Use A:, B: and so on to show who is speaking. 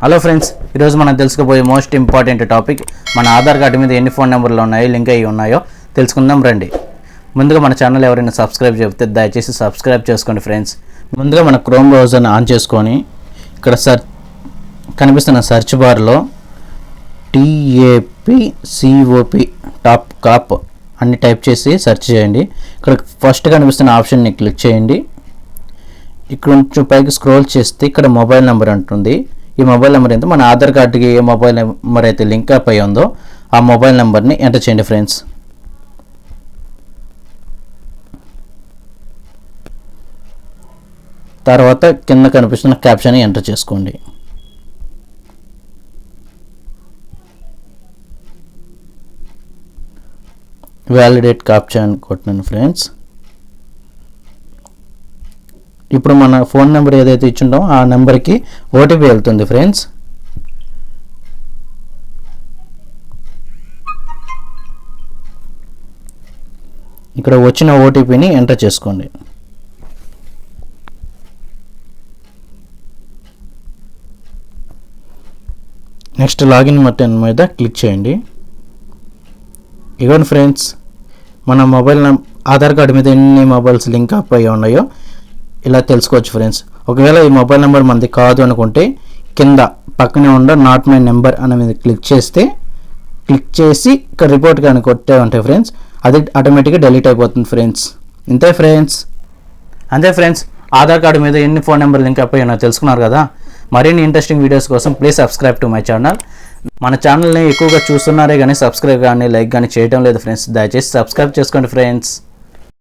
A: Hello friends, ఈరోజు మనం తెలుసుకోబోయే మోస్ట్ ఇంపార్టెంట్ టాపిక్ మన ఆధార్ కార్డు మీద ఎన్ని ఫోన్ నెంబర్లు ఉన్నాయో, లింక్ అయ్యి ఉన్నాయో తెలుసుకుందాం రండి. ముందుగా మన ఛానల్ ఎవరైనా సబ్స్క్రైబ్ చెప్తే దయచేసి సబ్స్క్రైబ్ చేసుకోండి ఫ్రెండ్స్. ముందుగా మన క్రోమ్ బ్రౌజర్ని ఆన్ చేసుకొని ఇక్కడ కనిపిస్తున్న సెర్చ్ బార్లో TAPCOP టాప్ కాప్ అన్ని టైప్ చేసి సెర్చ్ చేయండి. ఇక్కడ ఫస్ట్ కనిపిస్తున్న ఆప్షన్ని క్లిక్ చేయండి. ఇక్కడ కొంచెం పైకి స్క్రోల్ చేస్తే ఇక్కడ మొబైల్ నెంబర్ ఉంటుంది. ఈ మొబైల్ నెంబర్ ఎంత మన ఆధార్ కార్డుకి ఏ మొబైల్ నెంబర్ అయితే లింక్ అప్ అయి ఉందో ఆ మొబైల్ నెంబర్ని ఎంటర్ చేయండి ఫ్రెండ్స్. తర్వాత కింద కనిపిస్తున్న క్యాప్షన్ ఎంటర్ చేసుకోండి. వ్యాలిడేట్ క్యాప్షన్ కొట్టినాను ఫ్రెండ్స్. ఇప్పుడు మన ఫోన్ నెంబర్ ఏదైతే ఇచ్చింటామో ఆ నెంబర్కి ఓటీపీ వెళ్తుంది ఫ్రెండ్స్. ఇక్కడ వచ్చిన ఓటీపీని ఎంటర్ చేసుకోండి. నెక్స్ట్ లాగిన్ బటన్ మీద క్లిక్ చేయండి. ఇవ్వండి ఫ్రెండ్స్, మన ఆధార్ కార్డు మీద ఎన్ని మొబైల్స్ లింక్ అప్ అయ్యి ఉన్నాయో ఇలా తెలుసుకోవచ్చు ఫ్రెండ్స్. ఒకవేళ ఈ మొబైల్ నెంబర్ మనది కాదు అనుకుంటే కింద పక్కనే ఉన్న నాట్ మై నెంబర్ అనే మీద క్లిక్ చేసి ఇక్కడ రిపోర్ట్ కానీ కొట్టే ఉంటాయి ఫ్రెండ్స్, అది ఆటోమేటిక్గా డిలీట్ అయిపోతుంది ఫ్రెండ్స్. అంతే ఫ్రెండ్స్, ఆధార్ కార్డు మీద ఎన్ని ఫోన్ నెంబర్ లింక్ అప్ అయ్యానో తెలుసుకున్నారు కదా. మరిన్ని ఇంట్రెస్టింగ్ వీడియోస్ కోసం please subscribe to my channel. మన ఛానల్ని ఎక్కువగా చూస్తున్నారే కానీ సబ్స్క్రైబ్ కానీ లైక్ కానీ చేయడం లేదు ఫ్రెండ్స్. దయచేసి సబ్స్క్రైబ్ చేసుకోండి ఫ్రెండ్స్.